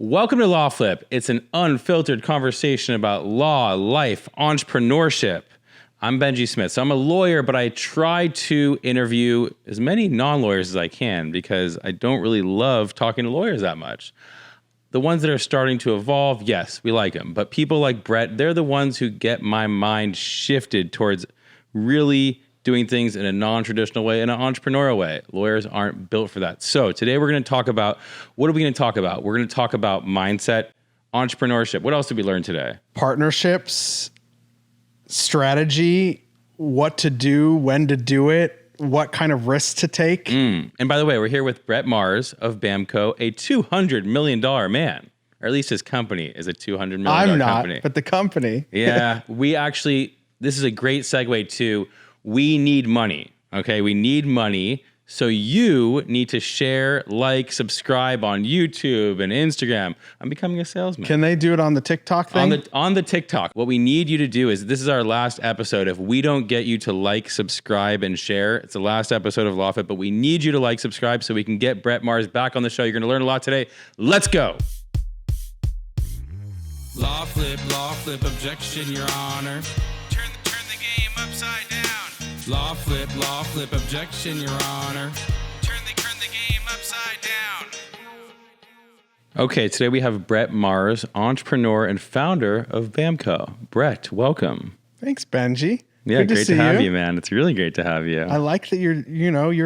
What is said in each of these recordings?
Welcome to LawFlip. It's an unfiltered conversation about law, life, entrepreneurship. I'm Benjy Smith. So I'm a lawyer, but I try to interview as many non-lawyers as I can because I don't really love talking to lawyers that much. The ones that are starting to evolve, yes, we like them. But people like Brett, they're the ones who get my mind shifted towards really doing things in a non-traditional way, in an entrepreneurial way. Lawyers aren't built for that. So today we're going to talk about, what are we going to talk about? We're going to talk about mindset, entrepreneurship. What else did we learn today? Partnerships, strategy, what to do, when to do it, what kind of risks to take. And by the way, we're here with Brett Marz of Bamko, a $200 million man. Or at least his company is a $200 million I'm not, company. but the company. Yeah, this is a great segue to, we need money, okay? We need money. So you need to share, like, subscribe on YouTube and Instagram. I'm becoming a salesman. Can they do it on the TikTok thing? On the TikTok. What we need you to do is, this is our last episode. If we don't get you to like, subscribe, and share, it's the last episode of LawFlip, but we need you to like, subscribe so we can get Brett Marz back on the show. You're going to learn a lot today. Let's go. LawFlip, objection, Your Honor. Turn the game upside down. LawFlip, objection, Your Honor. Turn the game upside down. Okay, today we have Brett Marz, entrepreneur and founder of Bamko. Brett, welcome. Thanks, Benjy. Yeah, great to have you, man. It's really great to have you. I like that you're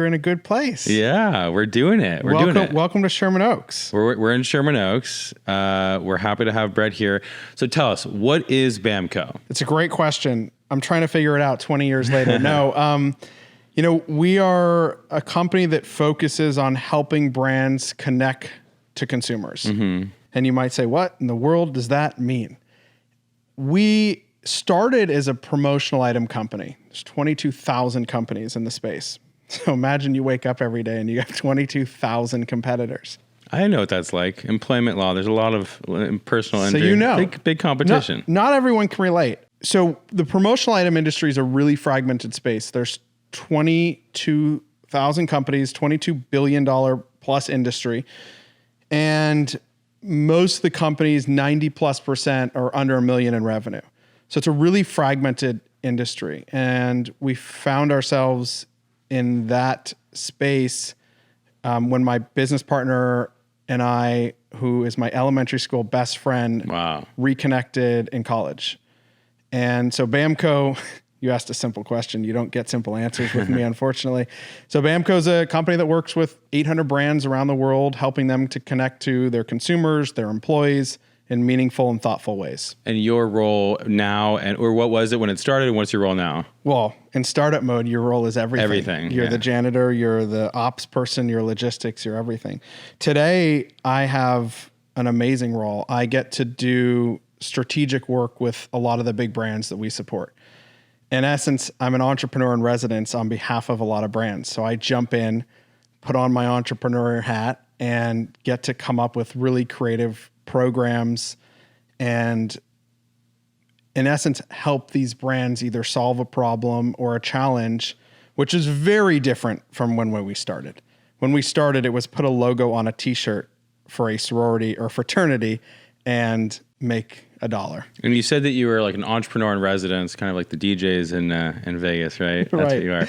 in a good place. Yeah, we're doing it. Welcome to Sherman Oaks. We're in Sherman Oaks. We're happy to have Brett here. So tell us, what is Bamko? It's a great question. I'm trying to figure it out 20 years later. No, we are a company that focuses on helping brands connect to consumers. Mm-hmm. And you might say, what in the world does that mean? We started as a promotional item company. There's 22,000 companies in the space. So imagine you wake up every day and you have 22,000 competitors. I know what that's like. Employment law. There's a lot of personal injury. So you know. Big competition. Not everyone can relate. So the promotional item industry is a really fragmented space. There's 22,000 companies, $22 billion plus industry. And most of the companies, 90+%, are under $1 million in revenue. So it's a really fragmented industry. And we found ourselves in that space when my business partner and I, who is my elementary school best friend, reconnected in college. And so Bamko, you asked a simple question. You don't get simple answers with me, unfortunately. So Bamko is a company that works with 800 brands around the world, helping them to connect to their consumers, their employees, in meaningful and thoughtful ways. And your role now, or what was it when it started, and what's your role now? Well, in startup mode, your role is everything. Everything. You're the janitor, you're the ops person, you're logistics, you're everything. Today, I have an amazing role. I get to do strategic work with a lot of the big brands that we support. In essence, I'm an entrepreneur in residence on behalf of a lot of brands. So I jump in, put on my entrepreneur hat, and get to come up with really creative programs and, in essence, help these brands either solve a problem or a challenge, which is very different from when we started. When we started, it was put a logo on a t-shirt for a sorority or fraternity and make $1. And you said that you were like an entrepreneur in residence, kind of like the DJs in Vegas, right? That's what you are.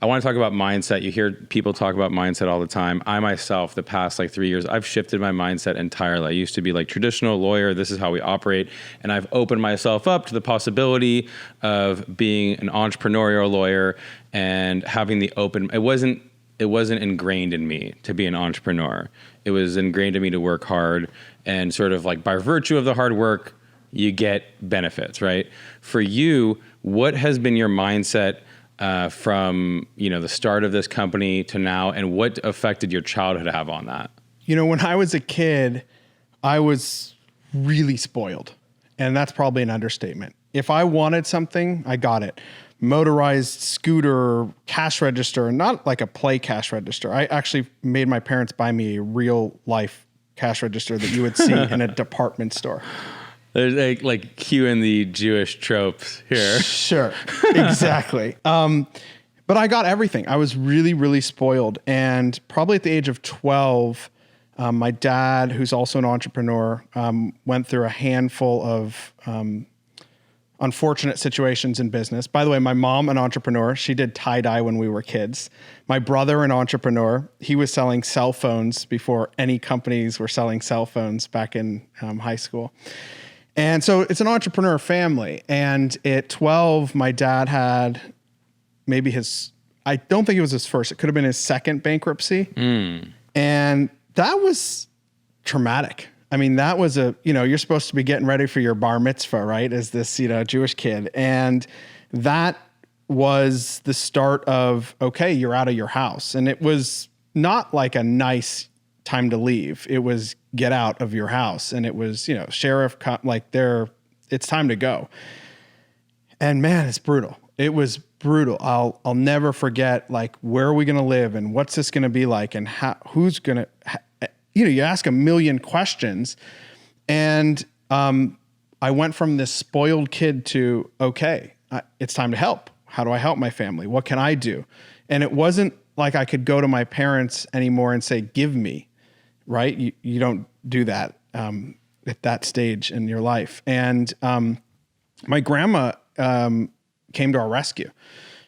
I want to talk about mindset. You hear people talk about mindset all the time. I myself, the past 3 years, I've shifted my mindset entirely. I used to be like traditional lawyer. This is how we operate. And I've opened myself up to the possibility of being an entrepreneurial lawyer and having the open, it wasn't ingrained in me to be an entrepreneur. It was ingrained in me to work hard, and sort of like by virtue of the hard work, you get benefits, right? For you, what has been your mindset from the start of this company to now, and what affected your childhood have on that? When I was a kid, I was really spoiled, and that's probably an understatement. If I wanted something, I got it. Motorized scooter, cash register, not like a play cash register. I actually made my parents buy me a real life cash register that you would see in a department store. There's like cueing the Jewish tropes here. Sure, exactly. But I got everything. I was really, really spoiled. And probably at the age of 12, My dad, who's also an entrepreneur, went through a handful of unfortunate situations in business. By the way, my mom, an entrepreneur, she did tie-dye when we were kids. My brother, an entrepreneur, he was selling cell phones before any companies were selling cell phones back in high school. And so it's an entrepreneur family. And at 12, my dad had maybe I don't think it was his first, it could have been his second bankruptcy. And that was traumatic. I mean, that was you're supposed to be getting ready for your bar mitzvah, right? As this, Jewish kid. And that was the start of, okay, you're out of your house. And it was not like a nice time to leave. It was get out of your house. And it was, sheriff, it's time to go. And man, it's brutal. It was brutal. I'll never forget, where are we going to live and what's this going to be like and who's going to, you ask a million questions. And I went from this spoiled kid to, okay, it's time to help. How do I help my family? What can I do? And it wasn't like I could go to my parents anymore and say, give me, right? You don't do that at that stage in your life. And my grandma came to our rescue.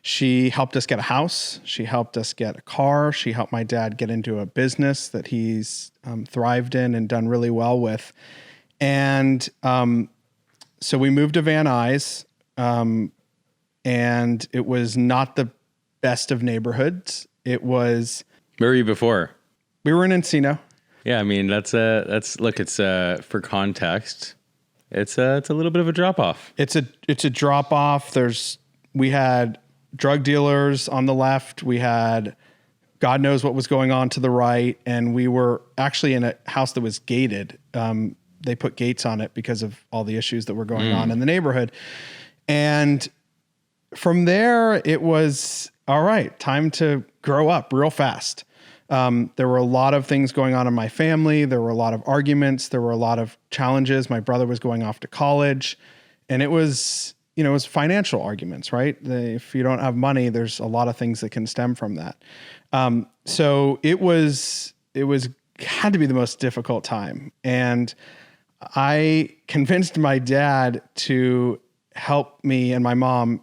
She helped us get a house. She helped us get a car. She helped my dad get into a business that he's thrived in and done really well with. And so we moved to Van Nuys, and it was not the best of neighborhoods. It was. Where were you before? We were in Encino. Yeah, I mean it's for context. It's a little bit of a drop off. It's a drop off. We had drug dealers on the left. We had God knows what was going on to the right. And we were actually in a house that was gated. They put gates on it because of all the issues that were going on in the neighborhood. And from there, it was, all right, time to grow up real fast. There were a lot of things going on in my family. There were a lot of arguments. There were a lot of challenges. My brother was going off to college, and it was financial arguments, right? If you don't have money, there's a lot of things that can stem from that. So it had to be the most difficult time. And I convinced my dad to help me and my mom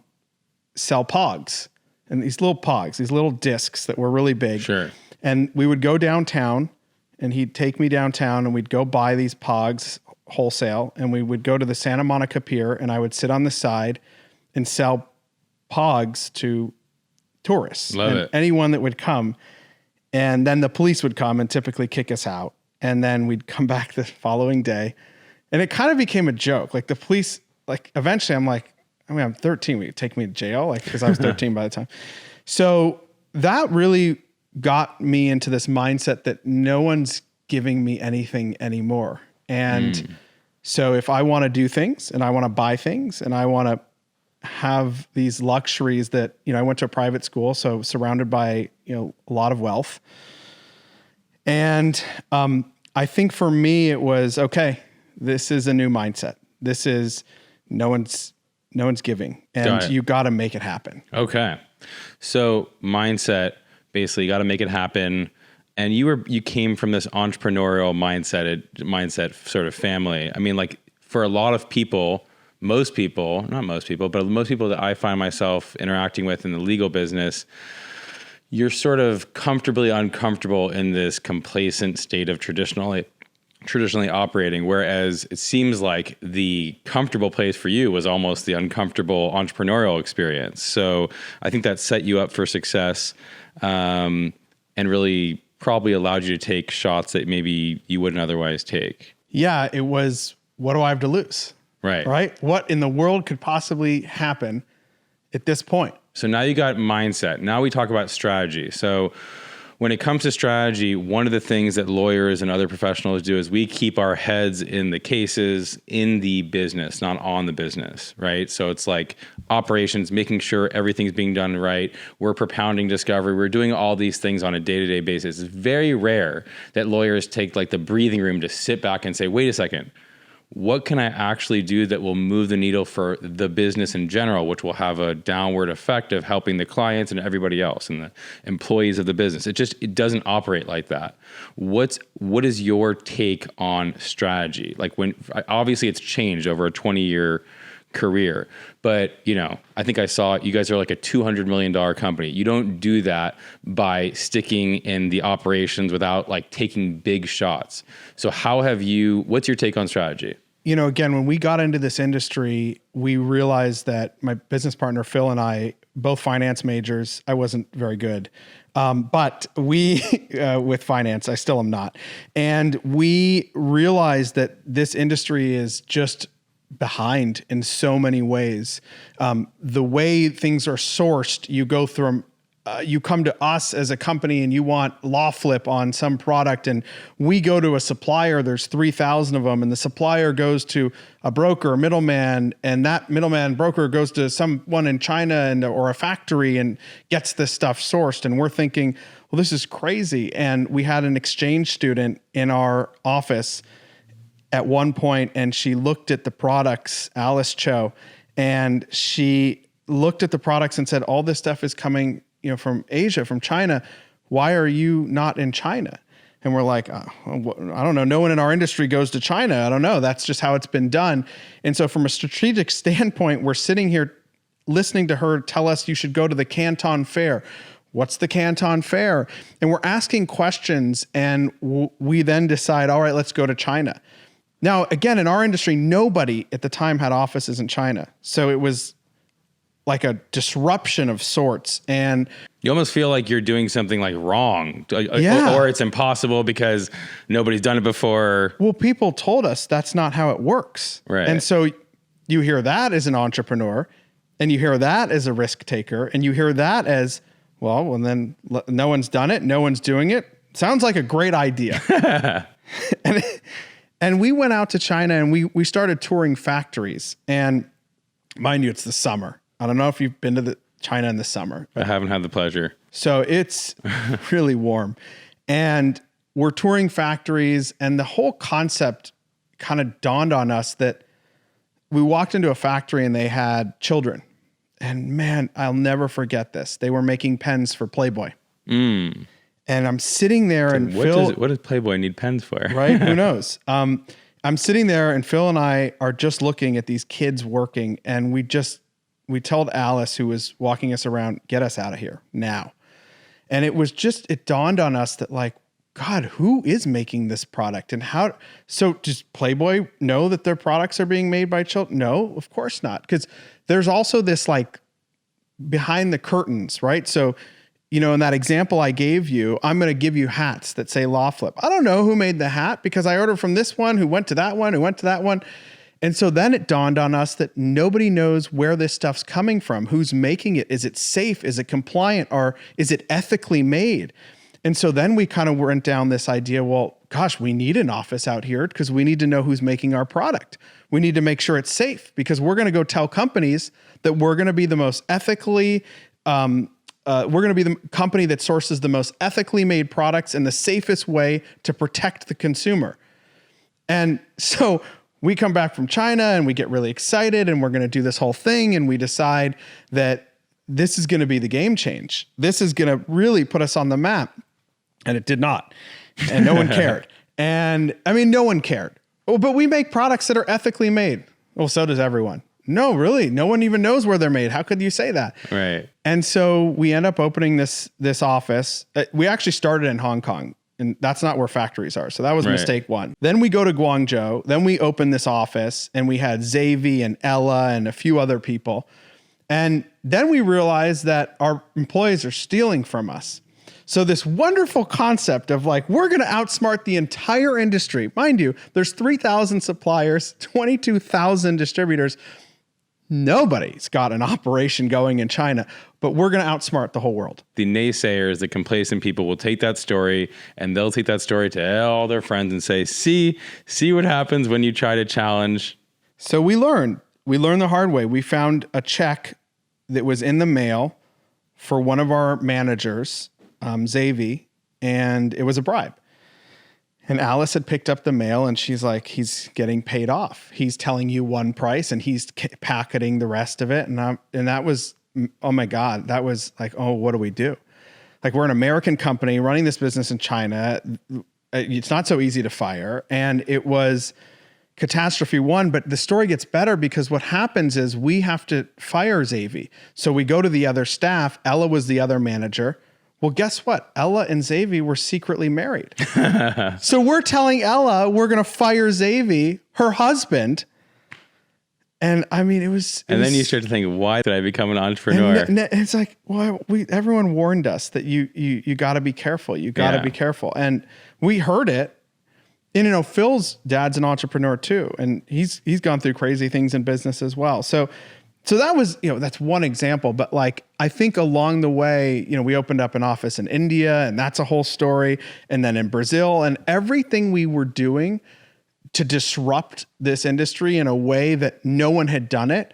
sell pogs, and these little discs that were really big. Sure. And we would go downtown, and he'd take me downtown, and we'd go buy these pogs wholesale, and we would go to the Santa Monica Pier, and I would sit on the side and sell pogs to tourists. Love it. Anyone that would come. And then the police would come and typically kick us out. And then we'd come back the following day. And it kind of became a joke. Like the police, eventually I'm 13. Would you take me to jail? Because I was 13 by the time. So that really got me into this mindset that no one's giving me anything anymore. And so if I want to do things and I want to buy things and I want to have these luxuries that, I went to a private school, so surrounded by, a lot of wealth. And I think for me, it was, okay, this is a new mindset. This is no one's giving, and you got to make it happen. Okay. So mindset, basically got to make it happen. And you came from this entrepreneurial mindset sort of family. I mean, for a lot of people, most people that I find myself interacting with in the legal business, you're sort of comfortably uncomfortable in this complacent state of traditionally operating. Whereas it seems like the comfortable place for you was almost the uncomfortable entrepreneurial experience. So I think that set you up for success, and really probably allowed you to take shots that maybe you wouldn't otherwise take. Yeah, it was, what do I have to lose? Right. Right? What in the world could possibly happen at this point? So now you got mindset. Now we talk about strategy. So when it comes to strategy, one of the things that lawyers and other professionals do is we keep our heads in the cases, in the business, not on the business, right? So it's like operations, making sure everything's being done right. We're propounding discovery. We're doing all these things on a day-to-day basis. It's very rare that lawyers take the breathing room to sit back and say, wait a second, what can I actually do that will move the needle for the business in general, which will have a downward effect of helping the clients and everybody else and the employees of the business. It doesn't operate like that. What is your take on strategy? Like, when obviously it's changed over a 20-year career, but I think I saw you guys are like a $200 million company. You don't do that by sticking in the operations without like taking big shots. So what's your take on strategy? Again, when we got into this industry, we realized that my business partner, Phil, and I, both finance majors. I wasn't very good. But we, with finance, I still am not. And we realized that this industry is just behind in so many ways. The way things are sourced, you come to us as a company and you want LawFlip on some product, and we go to a supplier, there's 3,000 of them, and the supplier goes to a broker, a middleman, and that middleman broker goes to someone in China or a factory and gets this stuff sourced. And we're thinking, well, this is crazy. And we had an exchange student in our office at one point, and she looked at the products, Alice Cho, and she looked at the products and said, all this stuff is coming from Asia, from China. Why are you not in China? And we're like, I don't know. No one in our industry goes to China. I don't know. That's just how it's been done. And so from a strategic standpoint, we're sitting here listening to her tell us you should go to the Canton Fair. What's the Canton Fair? And we're asking questions, and we then decide, all right, let's go to China. Now, again, in our industry, nobody at the time had offices in China. So it was like a disruption of sorts. And you almost feel like you're doing something like wrong, or it's impossible because nobody's done it before. Well, people told us that's not how it works. Right. And so you hear that as an entrepreneur, and you hear that as a risk taker, and you hear that as, well, and then no one's done it. No one's doing it. Sounds like a great idea. And we went out to China and we started touring factories. And mind you, it's the summer. I don't know if you've been to China in the summer. I haven't had the pleasure. So it's really warm. And we're touring factories, and the whole concept kind of dawned on us that we walked into a factory and they had children. And man, I'll never forget this. They were making pens for Playboy. Mm. And I'm sitting there, and what does Playboy need pens for? Right? Who knows? I'm sitting there, and Phil and I are just looking at these kids working, and we told Alice, who was walking us around, get us out of here now. And it dawned on us that, like, God, who is making this product, and how? So does Playboy know that their products are being made by children? No, of course not. Because there's also this like behind the curtains, right? So, in that example I gave you, I'm going to give you hats that say LawFlip. I don't know who made the hat because I ordered from this one, who went to that one, who went to that one. And so then it dawned on us that nobody knows where this stuff's coming from, who's making it. Is it safe? Is it compliant? Or is it ethically made? And so then we kind of went down this idea, well, gosh, we need an office out here because we need to know who's making our product. We need to make sure it's safe because we're going to go tell companies that we're going to be the most ethically, we're going to be the company that sources the most ethically made products in the safest way to protect the consumer. And so we come back from China and we get really excited and we're going to do this whole thing. And we decide that this is going to be the game change. This is going to really put us on the map. And it did not. And no one cared. And I mean, no one cared. Oh, but we make products that are ethically made. Well, so does everyone. No, really. No one even knows where they're made. How could you say that? Right. And so we end up opening this office. We actually started in Hong Kong, and that's not where factories are. So that was mistake one. Then we go to Guangzhou. Then we open this office, and we had Xavi and Ella and a few other people. And then we realized that our employees are stealing from us. So this wonderful concept of like, we're going to outsmart the entire industry. Mind you, there's 3,000 suppliers, 22,000 distributors. Nobody's got an operation going in China, but we're going to outsmart the whole world. The naysayers, the complacent people will take that story and they'll take that story to all their friends and say, see what happens when you try to challenge. So we learned the hard way. We found a check that was in the mail for one of our managers, Xavi, and it was a bribe. And Alice had picked up the mail and she's like, he's getting paid off. He's telling you one price and he's packeting the rest of it. And that was, oh my God, that was like, oh, what do we do? Like, we're an American company running this business in China. It's not so easy to fire. And it was catastrophe one, but the story gets better because what happens is we have to fire Xavi. So we go to the other staff. Ella was the other manager. Well, guess what? Ella and Xavi were secretly married. So we're telling Ella we're going to fire Xavi, her husband. And I mean, it was. Then you start to think, why did I become an entrepreneur? And it's like, well, everyone warned us that you got to be careful. You got to be careful. And we heard it. And, Phil's dad's an entrepreneur too. And he's gone through crazy things in business as well. So that was, that's one example. But like, I think along the way, we opened up an office in India and that's a whole story. And then in Brazil, and everything we were doing to disrupt this industry in a way that no one had done it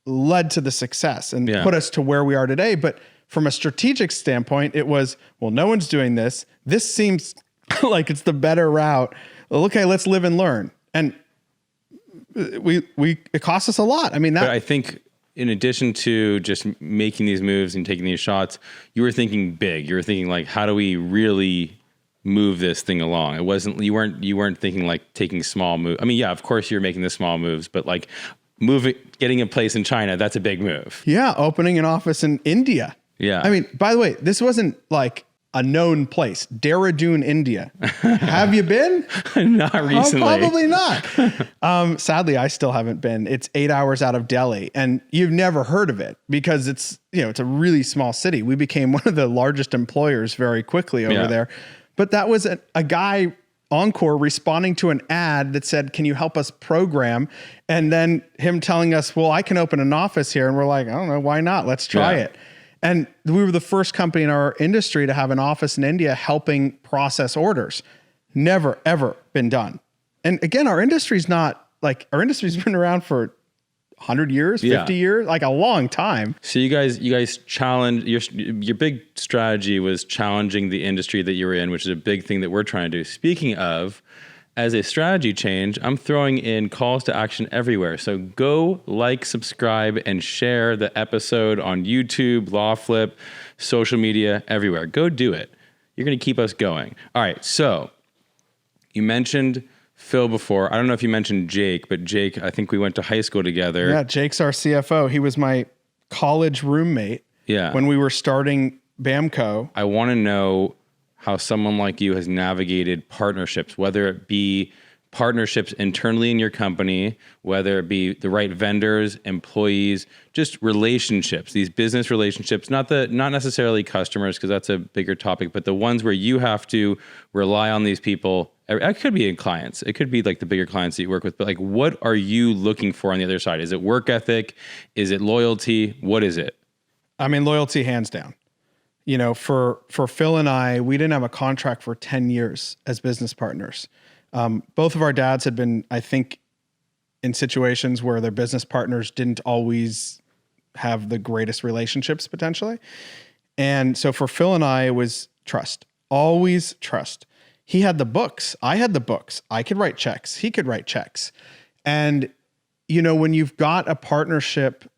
led to the success and put us to where we are today. But from a strategic standpoint, it was, well, no one's doing this. This seems like it's the better route. Well, okay, let's live and learn. And it cost us a lot. I mean, but I think in addition to just making these moves and taking these shots, you were thinking big. You were thinking like, how do we really move this thing along? It wasn't, you weren't thinking like taking small moves. I mean, yeah, of course you're making the small moves, but like getting a place in China, that's a big move. Yeah. Opening an office in India. Yeah. I mean, by the way, this wasn't like a known place, Dehradun, India. Have you been? Not recently. Probably not. Sadly, I still haven't been. It's 8 hours out of Delhi, and you've never heard of it because it's a really small city. We became one of the largest employers very quickly over there. But that was a guy, Encore, responding to an ad that said, "Can you help us program?" And then him telling us, "Well, I can open an office here." And we're like, "I don't know, why not? Let's try it." And we were the first company in our industry to have an office in India helping process orders. Never, ever been done. And again, our industry's been around for 100 years, 50 years, like a long time. So you guys challenge, your big strategy was challenging the industry that you were in, which is a big thing that we're trying to do. Speaking of, as a strategy change, I'm throwing in calls to action everywhere. So go like, subscribe, and share the episode on YouTube, LawFlip, social media, everywhere. Go do it. You're going to keep us going. All right. So you mentioned Phil before. I don't know if you mentioned Jake, but Jake, I think we went to high school together. Yeah, Jake's our CFO. He was my college roommate when we were starting Bamko. I want to know how someone like you has navigated partnerships, whether it be partnerships internally in your company, whether it be the right vendors, employees, just relationships, these business relationships, not necessarily customers, because that's a bigger topic, but the ones where you have to rely on these people. It could be in clients. It could be like the bigger clients that you work with, but like, what are you looking for on the other side? Is it work ethic? Is it loyalty? What is it? I mean, loyalty, hands down. For Phil and I, we didn't have a contract for 10 years as business partners. Both of our dads had been, I think, in situations where their business partners didn't always have the greatest relationships potentially. And so for Phil and I, it was trust, always trust. He had the books. I had the books. I could write checks. He could write checks. And, when you've got a partnership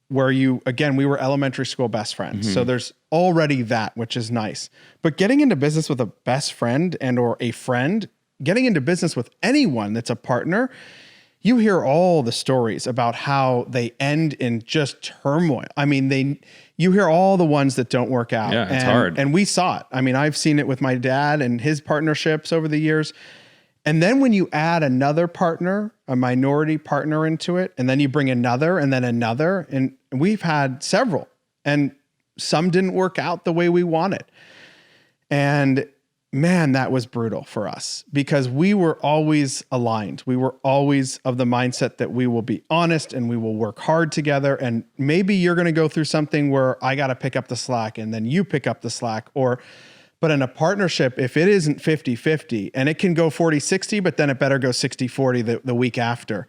where we were elementary school best friends. Mm-hmm. So there's already that, which is nice. But getting into business with a best friend or a friend, getting into business with anyone that's a partner, you hear all the stories about how they end in just turmoil. I mean, you hear all the ones that don't work out. Yeah, it's hard. And we saw it. I mean, I've seen it with my dad and his partnerships over the years. And then when you add another partner, a minority partner into it, and then you bring another and then another, and we've had several, and some didn't work out the way we wanted. And man, that was brutal for us because we were always aligned. We were always of the mindset that we will be honest and we will work hard together. And maybe you're going to go through something where I got to pick up the slack and then you pick up the slack. But in a partnership, if it isn't 50-50 and it can go 40-60, but then it better go 60-40 the week after,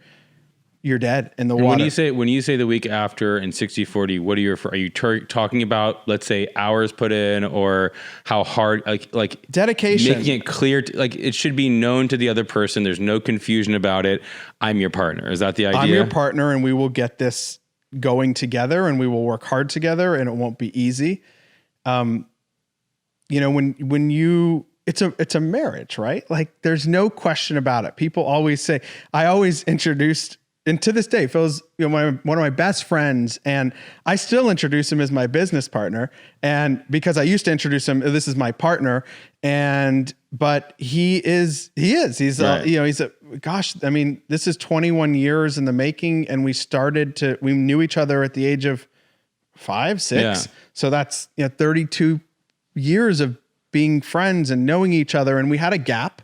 you're dead in the And water. when you say the week after and 60/40, what are you talking about? Let's say hours put in, or how hard, like dedication, making it clear, like it should be known to the other person. There's no confusion about it. I'm your partner. Is that the idea? I'm your partner, and we will get this going together, and we will work hard together, and it won't be easy. It's a marriage, right? Like there's no question about it. People always say, I always introduced, and to this day, Phil's one of my best friends, and I still introduce him as my business partner. And because I used to introduce him, this is my partner. But he's right. This is 21 years in the making, and we knew each other at the age of 5, 6. Yeah. So that's 32 years of being friends and knowing each other. And we had a gap,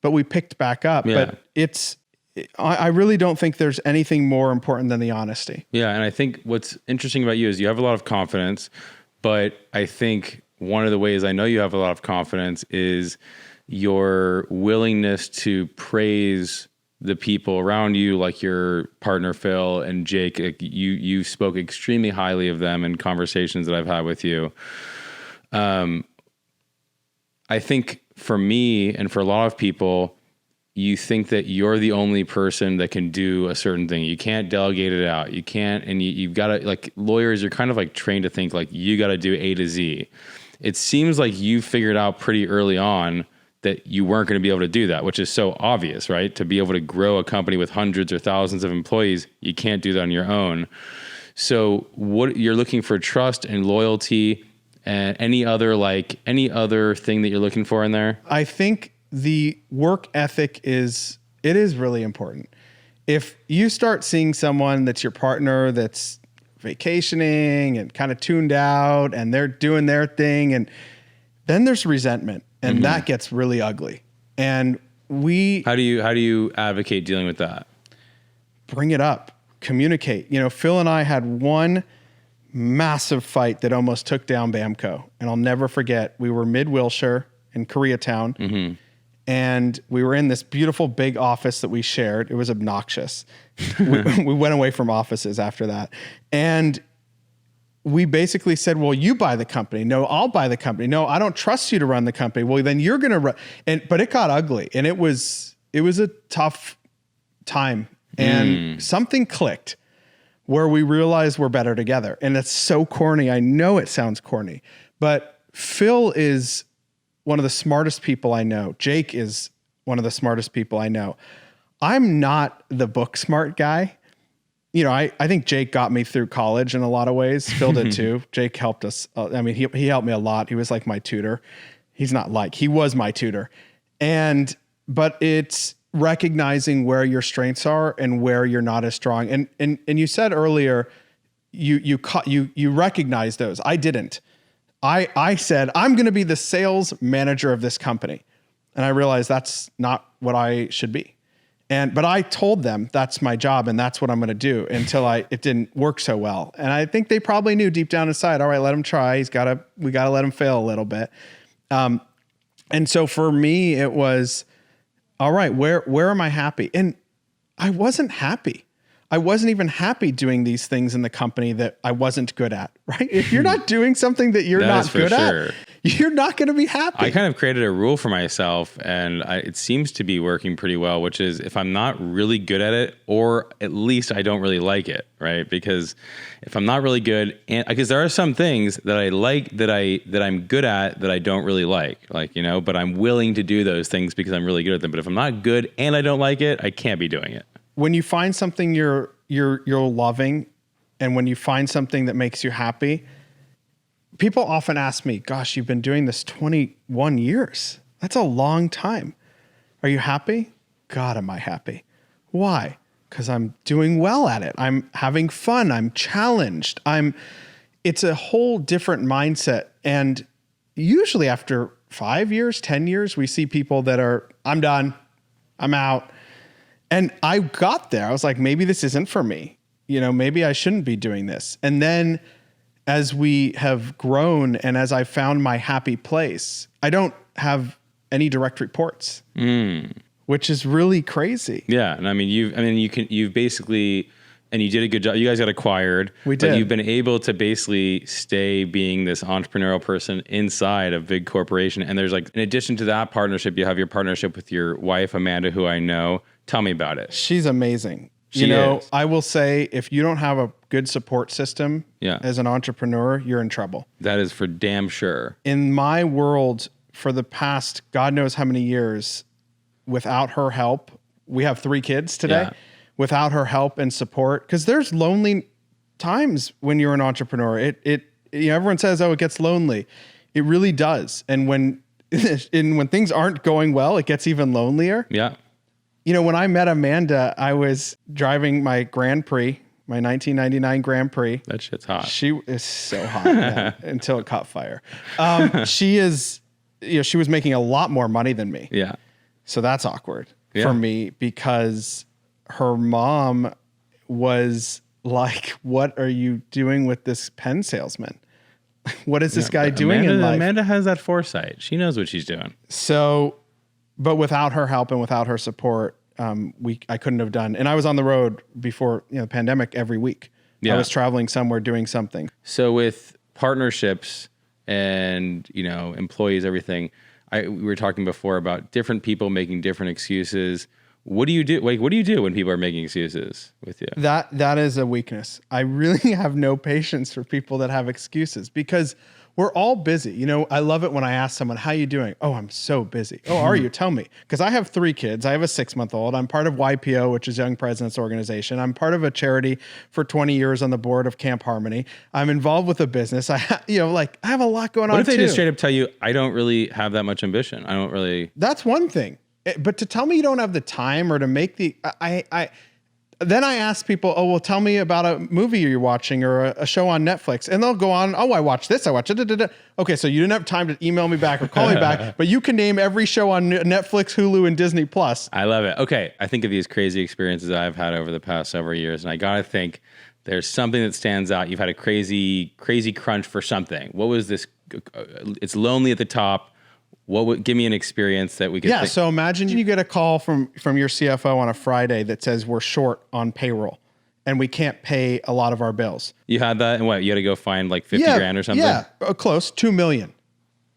but we picked back up. Yeah. But I really don't think there's anything more important than the honesty. Yeah. And I think what's interesting about you is you have a lot of confidence, but I think one of the ways I know you have a lot of confidence is your willingness to praise the people around you, like your partner, Phil and Jake. Like you spoke extremely highly of them in conversations that I've had with you. I think for me and for a lot of people, you think that you're the only person that can do a certain thing. You can't delegate it out. You can't, and you've got to, like lawyers, you're kind of like trained to think like you got to do A to Z. It seems like you figured out pretty early on that you weren't going to be able to do that, which is so obvious, right? To be able to grow a company with hundreds or thousands of employees, you can't do that on your own. So what you're looking for, trust and loyalty, and any other thing that you're looking for in there? I think the work ethic is really important. If you start seeing someone that's your partner that's vacationing and kind of tuned out and they're doing their thing, and then there's resentment, and that gets really ugly. And how do you advocate dealing with that? Bring it up, communicate. Phil and I had one massive fight that almost took down Bamko. And I'll never forget, we were mid-Wilshire in Koreatown, and we were in this beautiful big office that we shared. It was obnoxious. We went away from offices after that. And we basically said, well, you buy the company. No, I'll buy the company. No, I don't trust you to run the company. Well, then you're going to run. But it got ugly, and it was a tough time, and something clicked where we realized we're better together. And it's so corny. I know it sounds corny, but Phil is one of the smartest people I know. Jake is one of the smartest people I know. I'm not the book smart guy. I think Jake got me through college in a lot of ways. Phil did too. Jake helped us. He helped me a lot. He was like my tutor. He was my tutor. But it's recognizing where your strengths are and where you're not as strong. And you said earlier, you recognize those. I didn't. I said, I'm going to be the sales manager of this company. And I realized that's not what I should be. But I told them that's my job and that's what I'm going to do until it didn't work so well. And I think they probably knew deep down inside, all right, let him try. We got to let him fail a little bit. And so for me, it was, all right, where am I happy? And I wasn't happy. I wasn't even happy doing these things in the company that I wasn't good at, right? If you're not doing something that you're not good at, you're not going to be happy. I kind of created a rule for myself, and it seems to be working pretty well, which is if I'm not really good at it, or at least I don't really like it, right? Because if I'm not really good, and because there are some things that I like that I'm good at that I don't really like, but I'm willing to do those things because I'm really good at them. But if I'm not good and I don't like it, I can't be doing it. When you find something you're loving, and when you find something that makes you happy, people often ask me, gosh, you've been doing this 21 years. That's a long time. Are you happy? God, am I happy? Why? Because I'm doing well at it. I'm having fun. I'm challenged. It's a whole different mindset. And usually after 5 years, 10 years, we see people that are, I'm done. I'm out. And I got there. I was like, maybe this isn't for me. Maybe I shouldn't be doing this. And then as we have grown and as I found my happy place, I don't have any direct reports. which is really crazy. Yeah. And I mean, you've basically, and you did a good job. You guys got acquired. We did. But you've been able to basically stay being this entrepreneurial person inside a big corporation. And there's like, in addition to that partnership, you have your partnership with your wife, Amanda, who I know. Tell me about it. She's amazing. She is. I will say if you don't have a good support system as an entrepreneur, you're in trouble. That is for damn sure. In my world, for the past God knows how many years, without her help, we have 3 kids today. Yeah. Without her help and support, because there's lonely times when you're an entrepreneur. Everyone says, oh, it gets lonely. It really does. And when things aren't going well, it gets even lonelier. Yeah. When I met Amanda, I was driving my Grand Prix, my 1999 Grand Prix. That shit's hot. She is so hot, man, until it caught fire. She was making a lot more money than me. Yeah. So that's awkward for me because her mom was like, what are you doing with this pen salesman? What is this guy doing in life? Amanda has that foresight. She knows what she's doing. So, but without her help and without her support, I couldn't have done. And I was on the road before the pandemic every week. I was traveling somewhere doing something. So with partnerships and, employees, everything, we were talking before about different people making different excuses. What do you do? Like, what do you do when people are making excuses with you? That is a weakness. I really have no patience for people that have excuses because we're all busy. I love it when I ask someone, how you doing? Oh, I'm so busy. Oh, are you? Tell me. Because I have 3 kids. I have a 6-month-old. I'm part of YPO, which is Young Presidents Organization. I'm part of a charity for 20 years on the board of Camp Harmony. I'm involved with a business. I have a lot going on. What if they too. just straight up tell you, I don't really have that much ambition. I don't really. That's one thing. But to tell me you don't have the time or to make then I ask people, oh, well, tell me about a movie you're watching or a show on Netflix. And they'll go on, oh, I watched this, I watched it. Okay, so you didn't have time to email me back or call me back, but you can name every show on Netflix, Hulu, and Disney+. I love it. Okay, I think of these crazy experiences I've had over the past several years, and I got to think there's something that stands out. You've had a crazy crunch for something. What was this? It's lonely at the top. What would give me an experience that we could? Yeah. So imagine you get a call from your CFO on a Friday that says we're short on payroll and we can't pay a lot of our bills. You had that, and what? You had to go find like 50 grand or something. Yeah, close. $2 million.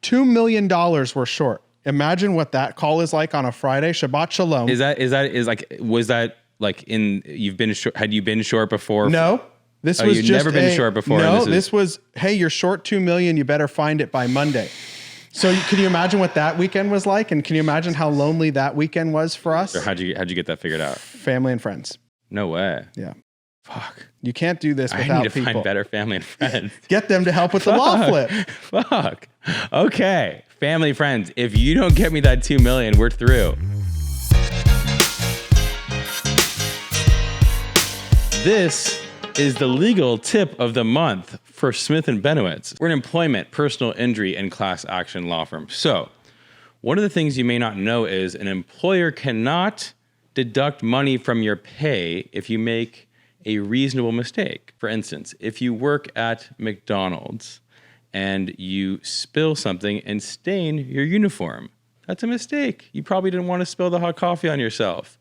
$2 million we're short. Imagine what that call is like on a Friday. Shabbat shalom. Was that like you've been short? Had you been short before? No. This was you've just never been short before. No, this was, hey, you're short $2 million. You better find it by Monday. So can you imagine what that weekend was like? And can you imagine how lonely that weekend was for us? Or how'd you get that figured out? Family and friends. No way. Yeah. Fuck. You can't do this without people. I need to find better family and friends. Get them to help with the LawFlip. Fuck. Okay. Family, friends. If you don't get me that 2 million, we're through. This is the legal tip of the month for Smith & Benowitz. We're an employment, personal injury, and class action law firm. So one of the things you may not know is an employer cannot deduct money from your pay if you make a reasonable mistake. For instance, if you work at McDonald's and you spill something and stain your uniform, that's a mistake. You probably didn't want to spill the hot coffee on yourself.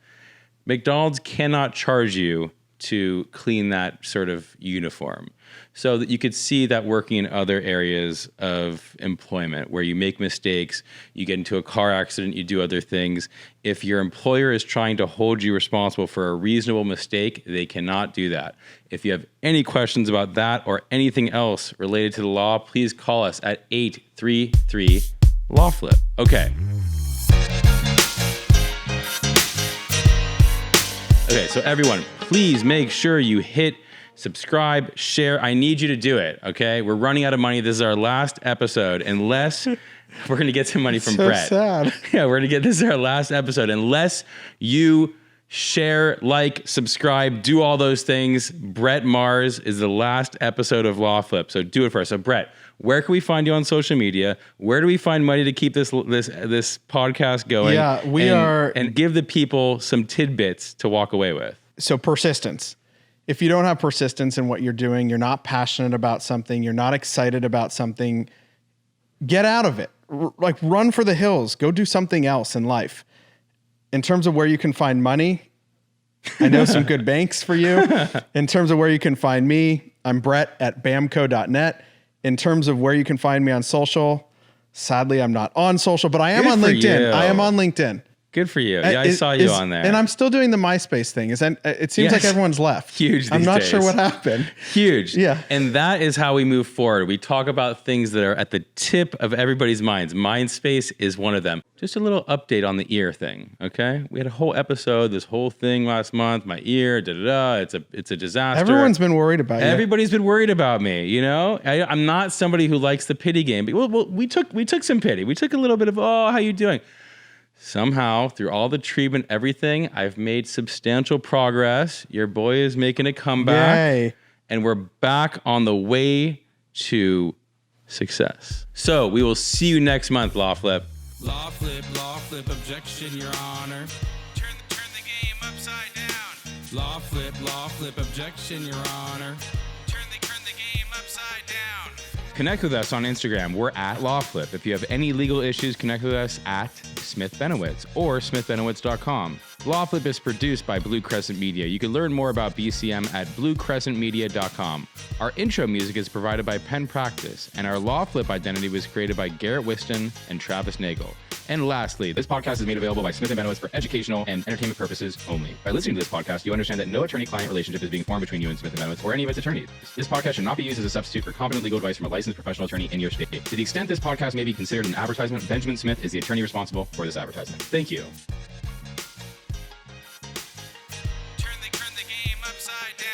McDonald's cannot charge you to clean that sort of uniform. So that you could see that working in other areas of employment where you make mistakes, you get into a car accident, you do other things. If your employer is trying to hold you responsible for a reasonable mistake, they cannot do that. If you have any questions about that or anything else related to the law, please call us at 833-LawFlip. Okay. Okay, so everyone, please make sure you hit subscribe, share. I need you to do it, okay? We're running out of money. This is our last episode, unless we're going to get some money from Brett. Sad. Yeah, this is our last episode. Unless you share, like, subscribe, do all those things, Brett Marz is the last episode of LawFlip. So do it first. So Brett, where can we find you on social media? Where do we find money to keep this podcast going? Yeah, and give the people some tidbits to walk away with. So persistence. If you don't have persistence in what you're doing, you're not passionate about something, you're not excited about something, get out of it. Run for the hills. Go do something else in life. In terms of where you can find money, I know some good banks for you. In terms of where you can find me, I'm Brett at bamko.net. In terms of where you can find me on social, sadly, I'm not on social, but I am on LinkedIn. You. I am on LinkedIn. Good for you. Yeah, I saw you on there. And I'm still doing the MySpace thing. It seems like everyone's left. Huge. I'm not days. sure what happened. Huge. Yeah. And that is how we move forward. We talk about things that are at the tip of everybody's minds. MindSpace is one of them. Just a little update on the ear thing. Okay. We had a whole episode, this whole thing last month, my ear, It's a disaster. Everyone's been worried about you. Everybody's been worried about me. You know, I'm not somebody who likes the pity game. But we took some pity. We took a little bit of, oh, how you doing? Somehow, through all the treatment, everything, I've made substantial progress. Your boy is making a comeback. Yay. And we're back on the way to success. So we will see you next month, LawFlip. LawFlip, objection, Your Honor. Turn the game upside down. LawFlip, objection, Your Honor. Turn the game upside down. Connect with us on Instagram. We're at LawFlip. If you have any legal issues, connect with us at Smith Benowitz or smithbenowitz.com. LawFlip is produced by Blue Crescent Media. You can learn more about BCM at bluecrescentmedia.com. Our intro music is provided by Penn Practice, and our LawFlip identity was created by Garrett Whiston and Travis Nagel. And lastly, this podcast is made available by Smith & Benowitz for educational and entertainment purposes only. By listening to this podcast, you understand that no attorney-client relationship is being formed between you and Smith & Benowitz or any of its attorneys. This podcast should not be used as a substitute for competent legal advice from a licensed professional attorney in your state. To the extent this podcast may be considered an advertisement, Benjamin Smith is the attorney responsible for this advertisement. Thank you. Turn the game upside down.